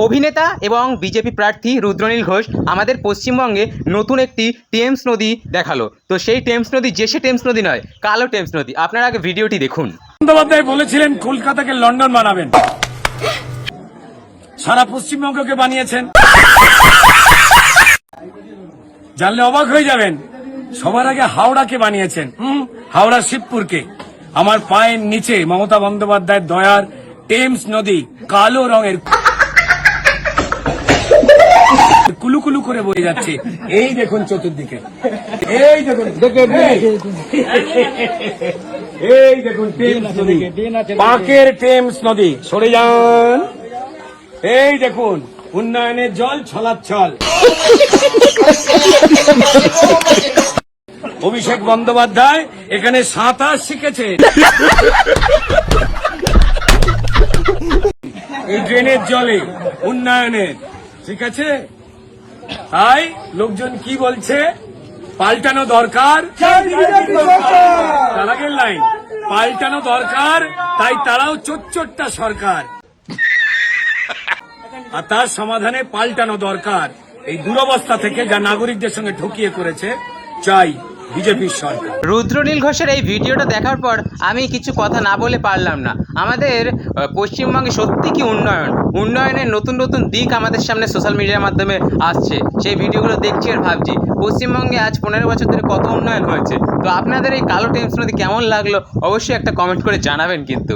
অভিনেতা এবং বিজেপি প্রার্থী রুদ্রনীল ঘোষ আমাদের পশ্চিমবঙ্গে নতুন একটি টেমস নদী দেখালো। তো সেই টেমস নদী যে সে টেমস নদী নয়, কালো টেমস নদী। আপনারা আগে ভিডিওটি দেখুন। বন্দ্যোপাধ্যায় বলেছিলেন কলকাতাকে লন্ডন বানাবেন, সারা পশ্চিমবঙ্গকে বানিয়েছেন। জানলে অবাক হয়ে যাবেন, সবার আগে হাওড়াকে বানিয়েছেন। হাওড়া শিবপুরকে। আমার পায়ের নিচে মমতা বন্দ্যোপাধ্যায়ের দয়ার টেমস নদী কালো রঙের কুলুকুলু করে বয়ে যাচ্ছে। এই দেখুন চতুর্দিকে, এই দেখুন, এই দেখুন টেমস নদী, পাকের টেমস নদী। সরে যান। এই দেখুন উন্নয়নের জল ছলাচ্ছল। অভিষেক বন্দ্যোপাধ্যায় এখানে সাঁতার শিখেছে। এই ড্রেনের জলে উন্নয়নের, ঠিক আছে? তাই লোকজন কি বলছে, পাল্টানো দরকার। তার আগের লাইন, পাল্টানো দরকার, তাই তারাও চোট্টা সরকার, আর তার সমাধানে পাল্টানো দরকার। এই দুরবস্থা থেকে যা নাগরিকদের সঙ্গে ঠকিয়ে করেছে, চাই বিজেপির সরকার। রুদ্রনীল ঘোষের এই ভিডিওটা দেখার পর আমি কিছু কথা না বলে পারলাম না। আমাদের পশ্চিমবঙ্গে সত্যি কি উন্নয়নের নতুন নতুন দিক আমাদের সামনে সোশ্যাল মিডিয়ার মাধ্যমে আসছে। সেই ভিডিওগুলো দেখছি আর ভাবছি পশ্চিমবঙ্গে আজ 15 বছর ধরে কত উন্নয়ন হয়েছে। তো আপনাদের এই কালো টেমস নদী কেমন লাগলো অবশ্যই একটা কমেন্ট করে জানাবেন কিন্তু।